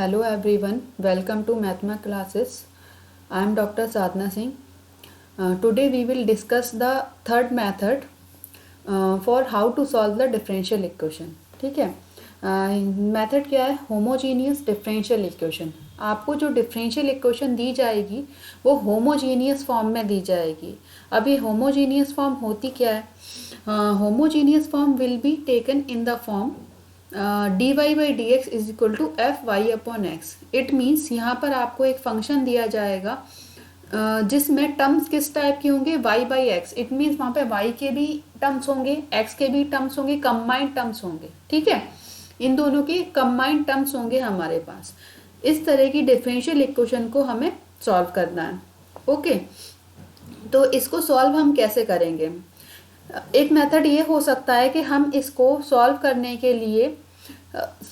Hello everyone, welcome to Mathematics classes. I am Dr. Sadhna Singh. Today we will discuss the third method for how to solve the differential equation. ठीक है, method क्या है? Homogeneous differential equation. आपको जो differential equation दी जाएगी वो homogeneous form में दी जाएगी. अब ये होमोजीनियस फॉर्म होती क्या है? Homogeneous form will be taken in the form dy by D x is equal to f y upon x. It means यहाँ पर आपको एक फंक्शन दिया जाएगा जिसमें टर्म्स किस टाइप के होंगे? y by x. It means वहाँ पे y के भी टर्म्स होंगे, x के भी टर्म्स होंगे, कंबाइंड टर्म्स होंगे. ठीक है, इन दोनों के कंबाइंड टर्म्स होंगे हमारे पास. इस तरह की डिफरेंशियल इक्वेशन को हमें सॉल्व करना है. ओके, तो इसको सॉल्व हम कैसे करेंगे? एक मेथड ये हो सकता है कि हम इसको सॉल्व करने के लिए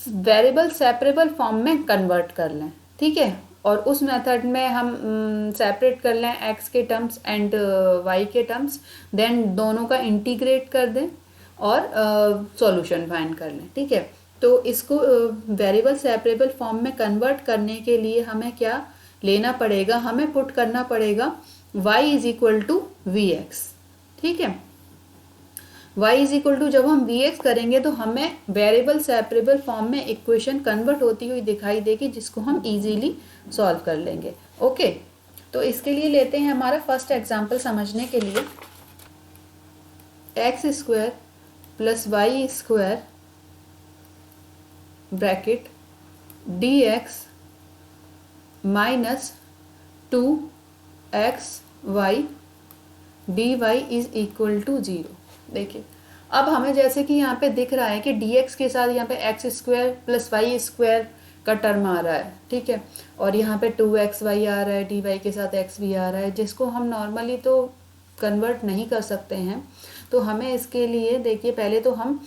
वेरिएबल सेपरेबल फॉर्म में कन्वर्ट कर लें. ठीक है, और उस मेथड में हम सेपरेट कर लें x के टर्म्स एंड y के टर्म्स, देन दोनों का इंटीग्रेट कर दें और सॉल्यूशन फाइंड कर लें. ठीक है, तो इसको वेरिएबल सेपरेबल फॉर्म में कन्वर्ट करने के लिए हमें क्या लेना पड़ेगा? हमें पुट करना पड़ेगा y is equal to v x. ठीक है, y इज इक्वल टू जब हम वी एक्स करेंगे तो हमें वेरिएबल सेपरेबल फॉर्म में इक्वेशन कन्वर्ट होती हुई दिखाई देगी, जिसको हम इजीली सॉल्व कर लेंगे. ओके, तो इसके लिए लेते हैं हमारा फर्स्ट एग्जांपल समझने के लिए. X square plus y square bracket d x minus 2xy d y is equal to 0. देखिए, अब हमें जैसे कि यहाँ पे दिख रहा है कि dx के साथ यहाँ पे x square plus y square का टर्म आ रहा है. ठीक है, और यहाँ पे 2xy आ रहा है, dy के साथ x भी आ रहा है, जिसको हम नॉर्मली तो कन्वर्ट नहीं कर सकते हैं. तो हमें इसके लिए देखिए, पहले तो हम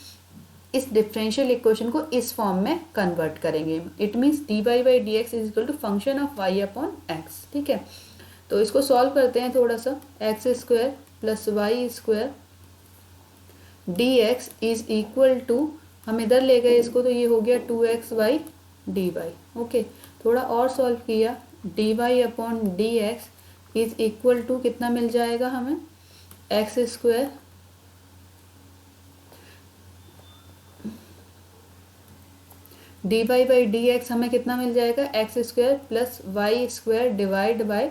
इस डिफरेंशियल इक्वेशन को इस फॉर्म में कन्वर्ट करेंगे. It means dy by D x is equal to function of y upon x. ठीक है, तो इसको सॉल्व करते हैं थोड़ा सा. X square plus y square D x is equal to, हम इधर ले गए इसको तो ये हो गया 2xy डी वाई. ओके, थोड़ा और सॉल्व किया, d Y upon D x is equal to कितना मिल जाएगा हमें? X square d Y by D x हमें कितना मिल जाएगा? X square plus y square divide by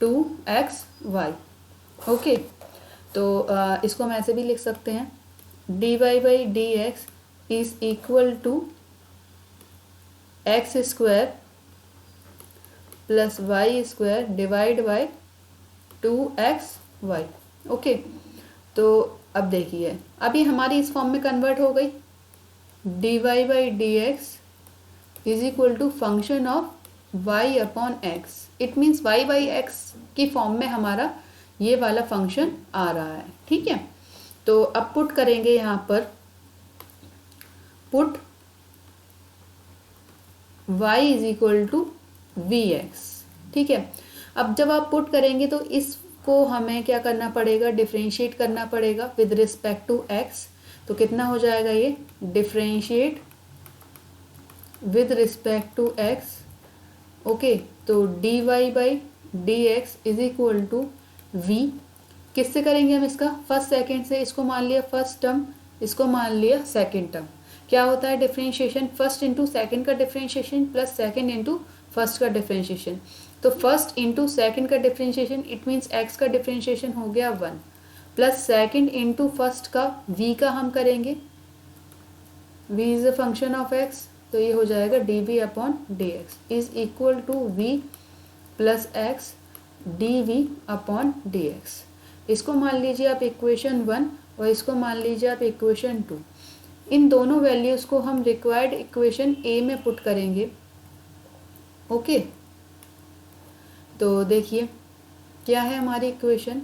2xy. Okay, तो इसको हम ऐसे भी लिख सकते हैं, d Y by D x is equal to x square plus y square divide by 2xy. Okay, तो अब देखिए, अभी हमारी इस फॉर्म में कन्वर्ट हो गई. D Y by D x is equal to function of y upon x. It means y by x की फॉर्म में हमारा ये वाला फंक्शन आ रहा है. ठीक है, तो अब पुट करेंगे यहाँ पर, put y is equal to v x. ठीक है, अब जब आप पुट करेंगे तो इसको हमें क्या करना पड़ेगा? डिफ्रेंशिएट करना पड़ेगा विद रिस्पेक्ट टू x. तो कितना हो जाएगा ये? Differentiate with respect to x. Okay, तो D Y by D x is equal to v. किससे करेंगे हम इसका? फर्स्ट सेकंड से. इसको मान लिया फर्स्ट टर्म, इसको मान लिया सेकंड टर्म. क्या होता है डिफरेंशिएशन? फर्स्ट इंटू सेकंड का differentiation plus second into first का डिफरेंशिएशन. तो फर्स्ट इंटू सेकंड का डिफरेंशिएशन, इट मीन्स x का डिफरेंशिएशन हो गया 1, प्लस सेकंड इंटू फर्स्ट का v का हम करेंगे, v is a function of x, तो ये हो जाएगा d v upon D x is equal to v plus x d v upon D x. इसको मान लीजिए आप इक्वेशन 1 और इसको मान लीजिए आप इक्वेशन 2. इन दोनों वैल्यूज़ को हम रिक्वायर्ड इक्वेशन ए में पुट करेंगे. ओके, तो देखिए क्या है हमारी equation.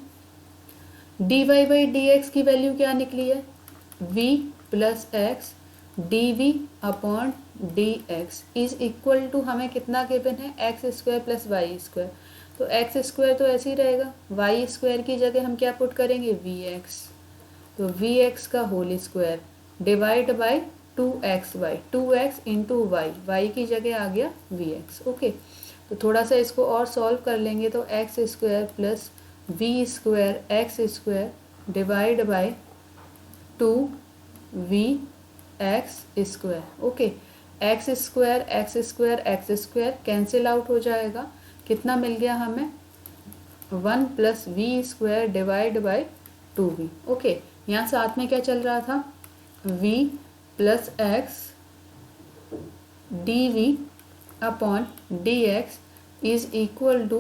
D Y by D x की वैल्यू क्या निकली है? v plus x d v upon D x is equal to, हमें कितना गिवन है? X square plus y square. तो एक्स स्क्वायर तो ऐसे ही रहेगा, वाई स्क्वायर की जगह हम क्या पुट करेंगे? V x. तो वी एक्स का whole square divide by 2xy, 2x into y की जगह आ गया vx। ओके, तो थोड़ा सा इसको और सॉल्व कर लेंगे तो x square plus v square x square divide by 2v x square. Okay, x square x square x square cancel out हो जाएगा, कितना मिल गया हमें 1 plus v square divide by 2v। Okay, यहाँ साथ में क्या चल रहा था v plus x d v upon D x is equal to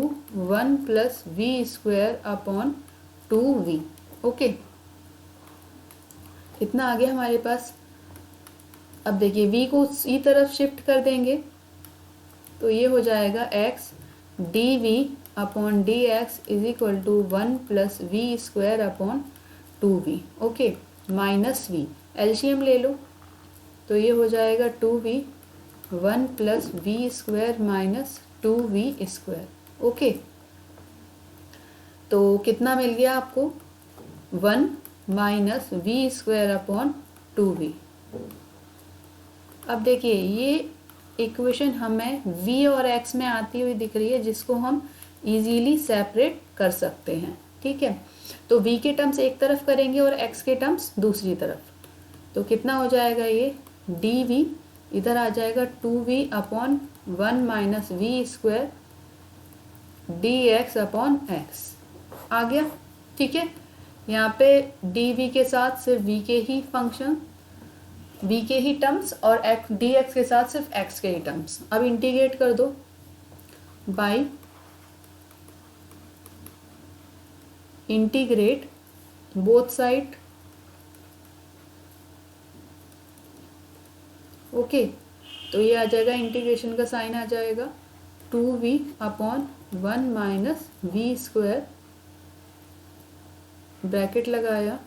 1 plus v square upon 2v। Okay, इतना आ गया हमारे पास। अब देखिए v को इसी तरफ शिफ्ट कर देंगे तो ये हो जाएगा x d v upon D x is equal to 1 plus v square upon 2v। Okay, minus v, LCM ले लो तो ये हो जाएगा 2v 1 plus v square minus 2v square. Okay, तो कितना मिल गया आपको 1 minus we square upon 2v। अब देखिए ये इक्वेशन हमें v और x में आती हुई दिख रही है जिसको हम इजीली सेपरेट कर सकते हैं। ठीक है, तो v के टर्म्स एक तरफ करेंगे और x के टर्म्स दूसरी तरफ, तो कितना हो जाएगा ये dv इधर आ जाएगा 2v upon 1 minus we square D X upon X आ गया। ठीक है, यहाँ पे dv के साथ सिर्फ v के ही फंक्शन v के ही टर्म्स और dx के साथ सिर्फ x के ही टर्म्स। अब इंटीग्रेट कर दो by integrate both side. Okay, तो ये आ जाएगा इंटीग्रेशन का साइन आ जाएगा 2v upon 1 minus we square bracket लगाया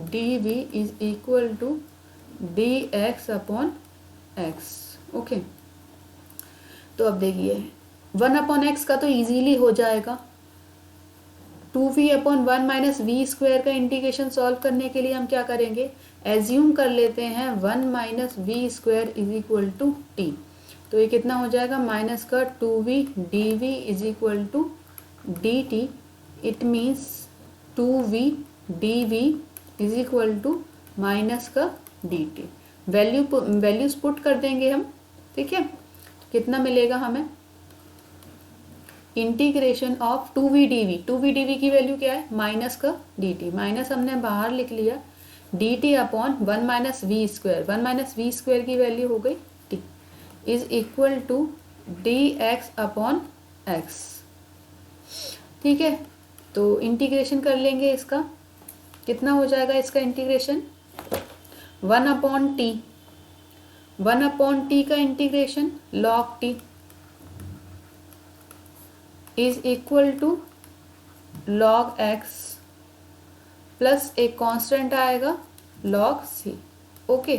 dv is equal to dx upon x। Okay, तो अब देखिए 1 अपॉन एक्स का तो इजीली हो जाएगा। 2v upon 1 minus we square का इंटीग्रेशन सॉल्व करने के लिए हम क्या करेंगे, एज्यूम कर लेते हैं 1 minus we square is equal to t. तो ये कितना हो जाएगा माइनस का 2v dv is equal to dt। It means 2v dv is equal to minus का dt। वैल्यूज पुट कर देंगे हम। ठीक है, कितना मिलेगा हमें इंटीग्रेशन ऑफ 2v dv की वैल्यू क्या है माइनस का dt, माइनस हमने बाहर लिख लिया dt upon 1 minus we square, 1 minus we square की वैल्यू हो गई t is equal to dx upon x। ठीक है, तो इंटीग्रेशन कर लेंगे इसका, कितना हो जाएगा इसका integration 1 upon T, 1 upon T का integration log t is equal to log x plus एक कांस्टेंट आएगा log c। ओके,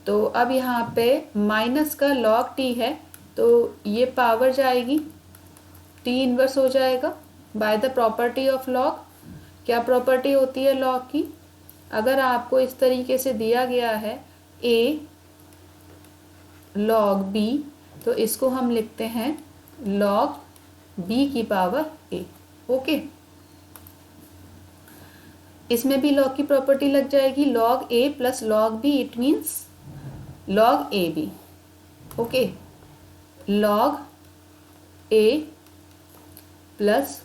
तो अब यहाँ पे माइनस का log t है तो ये पावर जाएगी t इनवर्स हो जाएगा by the property of log। क्या प्रॉपर्टी होती है log की, अगर आपको इस तरीके से दिया गया है a log b तो इसको हम लिखते हैं log b की पावर a। ओके, इसमें भी log की प्रॉपर्टी लग जाएगी log a plus log b, it means log ab। Okay, log a plus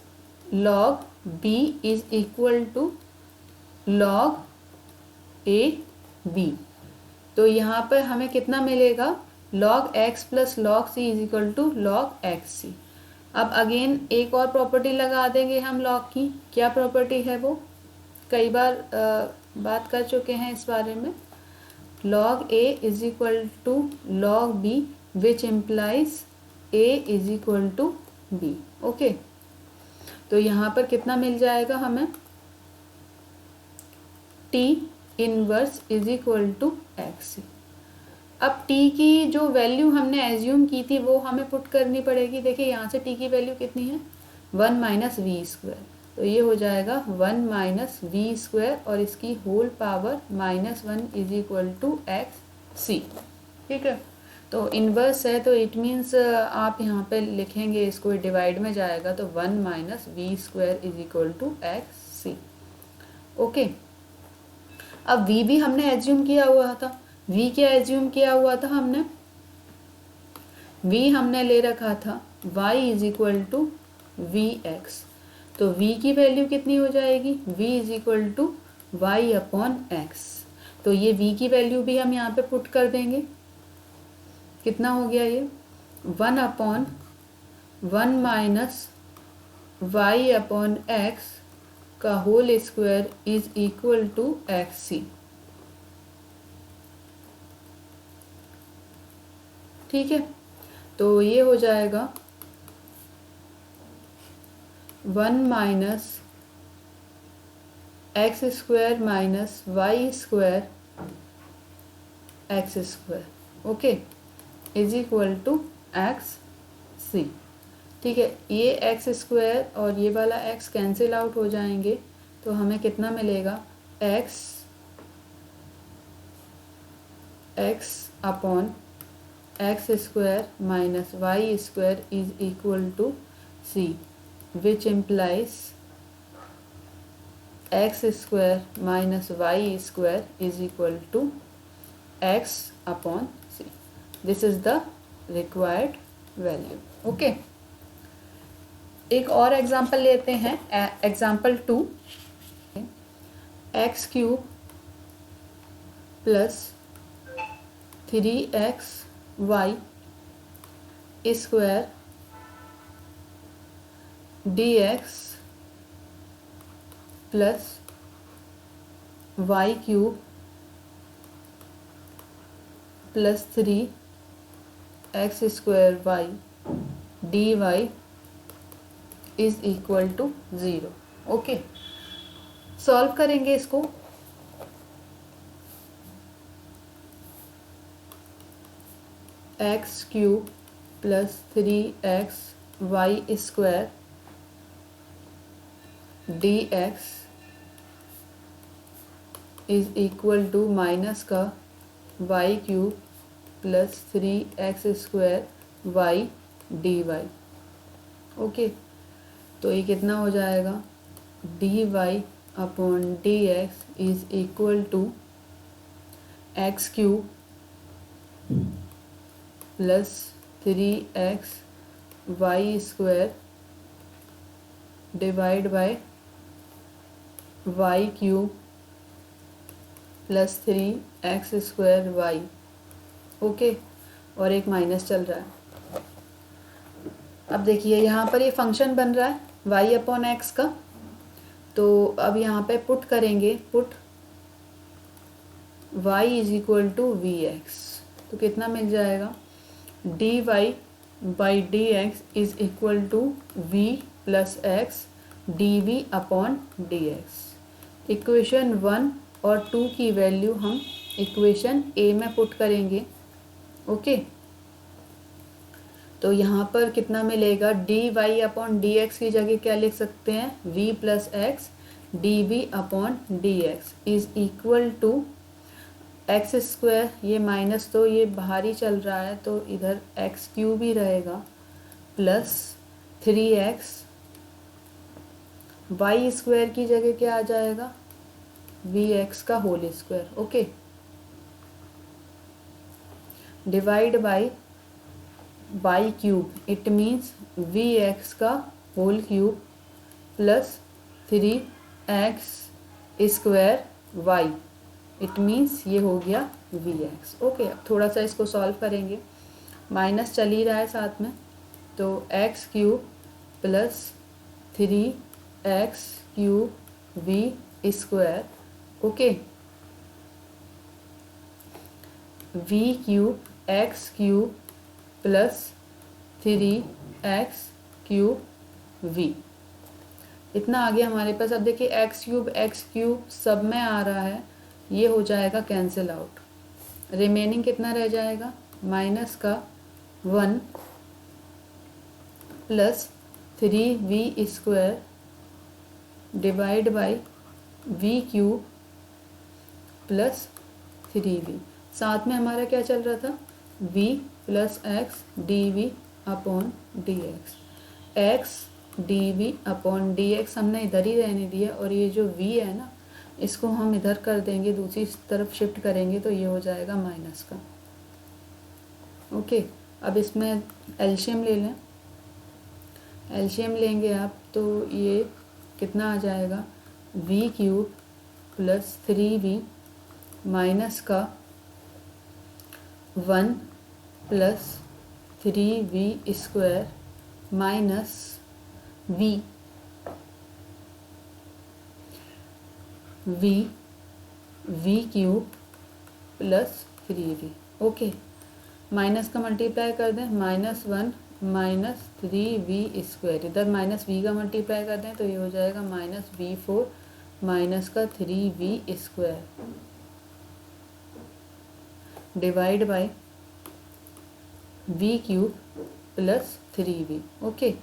log b is equal to log a b। तो यहाँ पर हमें कितना मिलेगा log x plus log c is equal to log x c। अब again एक और property लगा देंगे हम log की, क्या प्रॉपर्टी है वो कई बार बात कर चुके हैं इस बारे में, log a is equal to log b which implies a is equal to b। Okay, तो यहाँ पर कितना मिल जाएगा हमें t inverse is equal to x। अब t की जो वैल्यू हमने एज्यूम की थी वो हमें पुट करनी पड़ेगी। देखिए यहाँ से t की वैल्यू कितनी है 1 माइनस वी स्क्वायर, तो ये हो जाएगा 1 माइनस वी स्क्वायर और इसकी whole power -1 is equal to x सी। ठीक है, तो इन्वर्स है तो इट मीन्स आप यहाँ पे लिखेंगे इसको, डिवाइड में जाएगा तो 1 minus we square is equal to x c. Okay, अब v भी हमने एज्यूम किया हुआ था। v क्या एज्यूम किया हुआ था हमने? v हमने ले रखा था y is equal to v x. तो v की वैल्यू कितनी हो जाएगी? v is equal to y upon x. तो ये v की वैल्यू भी हम यहाँ पे पुट कर देंगे। कितना हो गया ये? 1 upon 1 minus Y upon X का whole square is equal to x C. ठीक है, तो ये हो जाएगा 1 minus X square minus Y square x square, okay, is equal to x C. ठीक है, ये एक्स स्क्वायर और ये वाला एक्स कैंसिल आउट हो जाएंगे, तो हमें कितना मिलेगा? X upon x square minus Y square is equal to c, which implies x square minus Y square is equal to x upon c. This is the required value. Okay, एक और example लेते हैं, example 2। X cube plus 3x Y square dx plus y cube plus 3x square Y D y is equal to 0। Okay, solve करेंगे इसको। X cube plus 3x Y square dx is equal to minus का Y cube plus 3x square Y D Y. Okay, तो ये कितना हो जाएगा? D Y upon D x is equal to X cube plus 3x Y square divide by Y cube plus 3x square Y. Okay, और एक minus चल रहा है। अब देखिए यहाँ पर ये फंक्शन बन रहा है y अपॉन एक्स का, तो अब यहाँ पे पुट करेंगे, put y is equal to v x. तो कितना मिल जाएगा? D Y by D x is equal to v plus x d v upon D x. Equation 1 और 2 की वैल्यू हम इक्वेशन ए में पुट करेंगे। ओके, तो यहाँ पर कितना मिलेगा? D Y upon D x की जगह क्या लिख सकते हैं? v plus x d v upon D x is equal to x square, ये माइनस तो ये बाहर ही चल रहा है तो इधर एक्स क्यूब ही रहेगा, प्लस 3x वाई स्क्वायर की जगह क्या आ जाएगा? वी एक्स का whole square. Okay, divide by Y cube, it means V x का whole cube plus 3x square Y, it means ये हो गया वी एक्स। ओके, अब थोड़ा सा इसको सॉल्व करेंगे, माइनस चल ही रहा है साथ में, तो x cube plus 3x cube v square, okay, v cube x cube plus 3x cube v, इतना आ गया हमारे पास। अब देखिए एक्स क्यूब सब में आ रहा है, ये हो जाएगा कैंसिल आउट, रिमेनिंग कितना रह जाएगा? माइनस का 1 plus 3v square divide by v cube plus 3v। साथ में हमारा क्या चल रहा था, v plus x d v upon D x. X d v upon D x हमने इधर ही रहने दिया, और ये जो v है ना, इसको हम इधर कर देंगे, दूसरी तरफ शिफ्ट करेंगे, तो ये हो जाएगा माइनस का। ओके, अब इसमें एलसीएम ले लें। एलसीएम लेंगे आप तो ये कितना आ जाएगा, v cube plus 3v minus का 1 plus 3v square minus v cube plus 3v। Okay, minus का मल्टीप्लाई कर दें, -1 माइनस 3v स्क्वायर, इधर माइनस v का मल्टीप्लाई कर दें तो ये हो जाएगा -v4 माइनस का 3v square divide bye v cube plus 3v। Okay,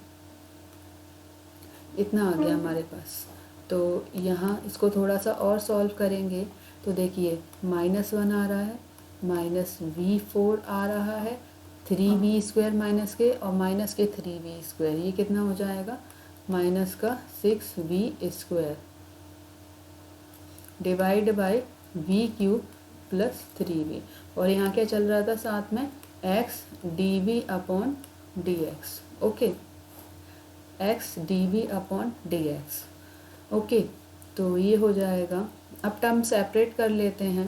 इतना आ गया हमारे पास। तो यहाँ इसको थोड़ा सा और सॉल्व करेंगे तो देखिए -1 आ रहा है, -v4 आ रहा है, 3v स्क्वायर माइनस के और माइनस के 3v स्क्वायर, ये कितना हो जाएगा, माइनस का 6v square divide bye v cube plus 3v। और यहाँ क्या चल रहा था साथ में, x dv upon dx। Okay, x dv upon dx। Okay, तो ये हो जाएगा। अब टर्म सेपरेट कर लेते हैं,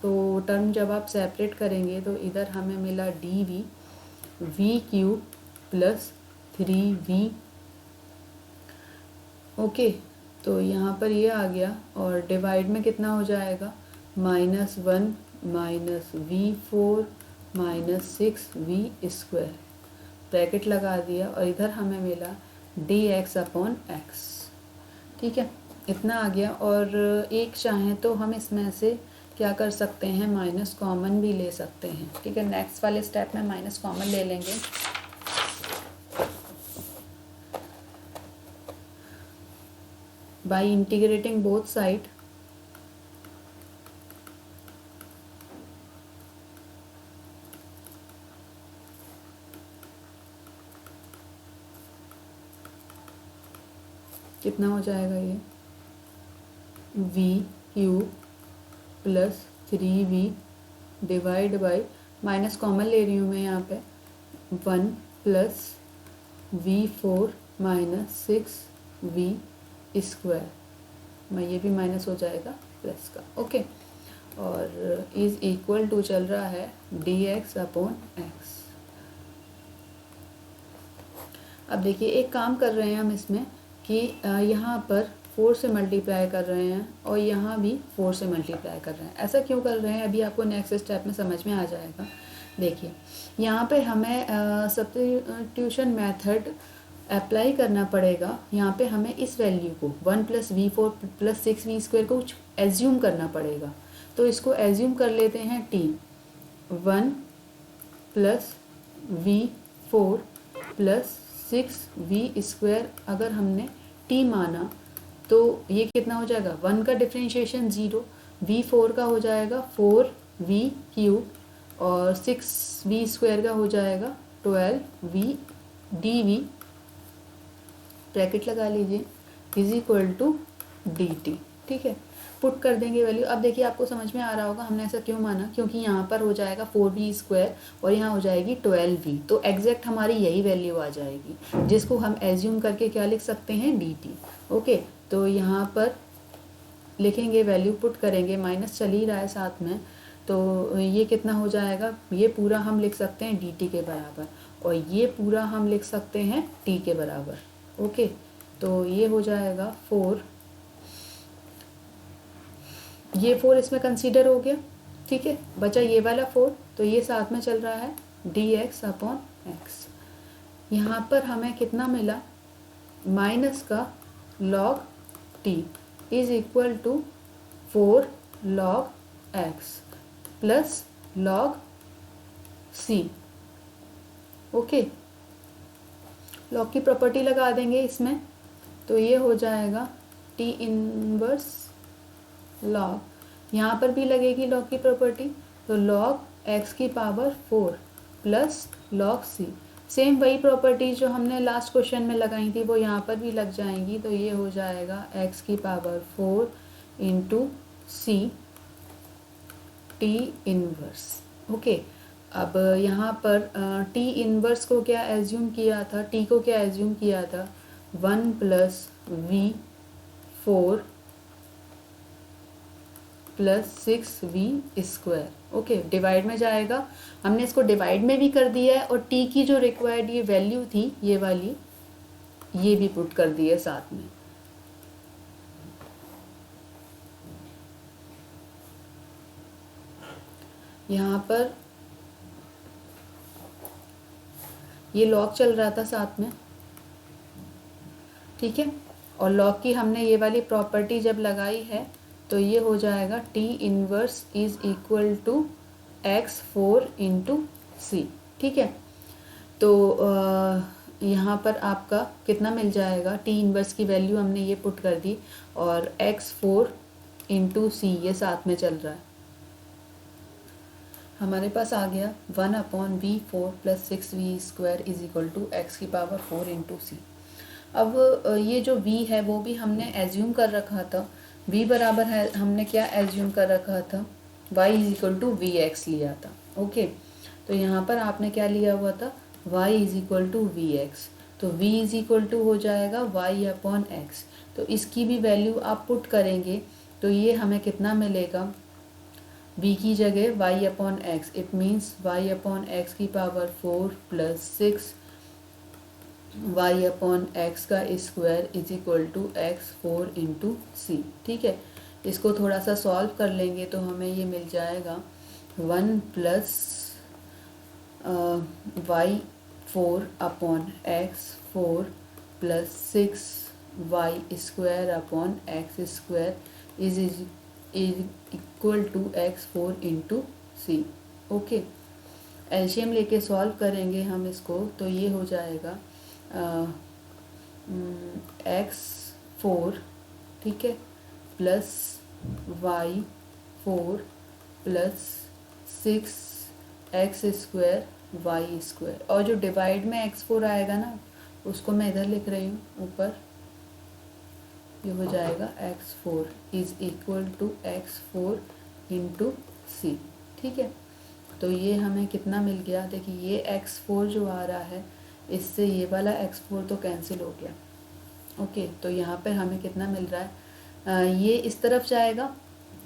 तो टर्म जब आप सेपरेट करेंगे तो इधर हमें मिला dv v cube plus 3v। Okay, तो यहाँ पर ये आ गया, और डिवाइड में कितना हो जाएगा, -1 minus v4 minus 6v square, bracket लगा दिया, और इधर हमें मिला dx अपॉन x। ठीक है, इतना आ गया। और एक चाहें तो हम इसमें से क्या कर सकते हैं, माइनस कॉमन भी ले सकते हैं। ठीक है, नेक्स्ट वाले स्टेप में माइनस कॉमन ले लेंगे। बाय इंटीग्रेटिंग बोथ साइड, कितना हो जाएगा ये, v cube plus 3v divide by, minus common ले रही हूँ मैं यहाँ पे, 1 plus v4 minus 6v square, मैं ये भी माइनस हो जाएगा प्लस का। ओके, और इज इक्वल टू चल रहा है dx अपॉन x। अब देखिए एक काम कर रहे हैं हम इसमें कि यहाँ पर 4 से मल्टीप्लाई कर रहे हैं और यहाँ भी 4 से मल्टीप्लाई कर रहे हैं। ऐसा क्यों कर रहे हैं, अभी आपको नेक्स्ट स्टेप में समझ में आ जाएगा। देखिए यहाँ पे हमें सब्स्टिट्यूशन मेथड अप्लाई करना पड़ेगा। यहाँ पे हमें इस वैल्यू को 1 plus v4 plus 6v square को एज्यूम करना पड़ेगा। तो इसको एज्यूम कर लेते हैं t, 1 plus v4 plus 6v square अगर हमने t माना तो ये कितना हो जाएगा, 1 का डिफ्रेंशिएशन 0, v4 का हो जाएगा 4v क्यूब और 6v स्क्वायर का हो जाएगा 12v dv, ब्रैकेट लगा लीजिए, इज इक्वल टू dt। ठीक है, पुट कर देंगे वैल्यू। अब देखिए आपको समझ में आ रहा होगा हमने ऐसा क्यों माना, क्योंकि यहाँ पर हो जाएगा 4v स्क्वायर और यहाँ हो जाएगी 12v, तो एग्जैक्ट हमारी यही वैल्यू आ जाएगी जिसको हम एज्यूम करके क्या लिख सकते हैं, dt। ओके, तो यहाँ पर लिखेंगे वैल्यू, पुट करेंगे, माइनस चल ही रहा है साथ में, तो ये कितना हो जाएगा, ये पूरा हम लिख सकते हैं dt के बराबर और ये पूरा हम लिख सकते हैं t के बराबर। ओके, तो ये हो जाएगा 4, ये 4 इसमें कंसीडर हो गया। ठीक है, बचा ये वाला 4, तो ये साथ में चल रहा है dx अपॉन x। यहाँ पर हमें कितना मिला, माइनस का log t is equal to 4 log x plus log c। Okay, log की प्रॉपर्टी लगा देंगे इसमें, तो ये हो जाएगा t इनवर्स लॉग, यहाँ पर भी लगेगी लॉग की प्रॉपर्टी, तो log x की power 4 plus log c, same वही प्रॉपर्टी जो हमने लास्ट क्वेश्चन में लगाई थी वो यहाँ पर भी लग जाएंगी। तो ये हो जाएगा x की power 4 into c t inverse. Okay, अब यहाँ पर टी इनवर्स को क्या एज्यूम किया था, टी को क्या एज्यूम किया था, 1 plus v 4 plus 6v square. Okay, divide में जाएगा, हमने इसको डिवाइड में भी कर दिया है और टी की जो रिक्वायर्ड ये वैल्यू थी ये वाली, ये भी पुट कर दी है साथ में। यहाँ पर ये लॉग चल रहा था साथ में, ठीक है, और लॉग की हमने ये वाली प्रॉपर्टी जब लगाई है तो ये हो जाएगा T inverse is equal to x4 into C. ठीक है, तो यहाँ पर आपका कितना मिल जाएगा, टी इनवर्स की वैल्यू हमने ये पुट कर दी और x4 इंटू सी ये साथ में चल रहा है, हमारे पास आ गया 1/v4 plus 6v square is equal to x की पावर 4 इंटू सी। अब ये जो v है वो भी हमने एज्यूम कर रखा था, v बराबर है, हमने क्या एज्यूम कर रखा था, y is equal to v x लिया था। ओके, तो यहाँ पर आपने क्या लिया हुआ था, y is equal to v x, तो v इज इक्वल टू हो जाएगा y/x। तो इसकी भी वैल्यू आप पुट करेंगे तो ये हमें कितना मिलेगा, v की जगह y/x, इट मीन्स y/x की पावर 4 प्लस 6 y/x का square is equal to x4 into C. ठीक है, इसको थोड़ा सा सॉल्व कर लेंगे तो हमें ये मिल जाएगा 1 plus y/4 plus 6y/x² is equal to x4 into c. Okay, LCM लेके सॉल्व करेंगे हम इसको तो ये हो जाएगा x4, ठीक है, plus y4 plus 6x² y², और जो डिवाइड में x4 आएगा ना उसको मैं इधर लिख रही हूँ ऊपर, ये हो जाएगा x4 is equal to x4 into C. ठीक है, तो ये हमें कितना मिल गया, देखिए ये x4 जो आ रहा है इससे ये वाला x4 तो कैंसिल हो गया। ओके, तो यहाँ पर हमें कितना मिल रहा है, ये इस तरफ जाएगा,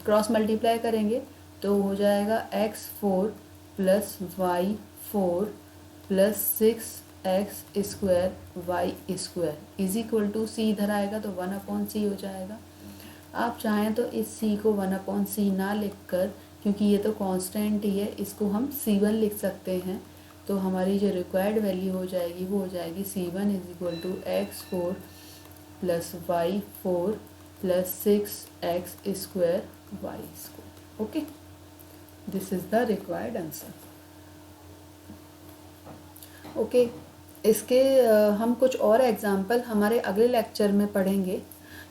क्रॉस मल्टीप्लाई करेंगे तो हो जाएगा x4 plus y4 plus 6x² y² is equal to C, इधर आएगा तो 1/c हो जाएगा। आप चाहें तो इस c को 1/c ना लिखकर, क्योंकि ये तो कांस्टेंट ही है, इसको हम c1 लिख सकते हैं, तो हमारी जो रिक्वायर्ड वैल्यू हो जाएगी वो हो जाएगी c1 is equal to x4 plus y4 plus 6x² y²। Okay, this is the required answer. Okay, इसके हम कुछ और एग्जाम्पल हमारे अगले लेक्चर में पढ़ेंगे,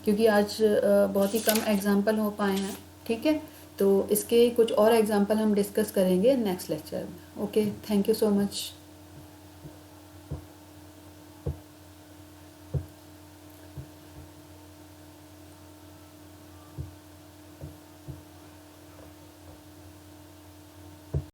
क्योंकि आज बहुत ही कम एग्जाम्पल हो पाए हैं। ठीक है, तो इसके कुछ और एग्जाम्पल हम डिस्कस करेंगे नेक्स्ट लेक्चर में। Okay, thank you so much.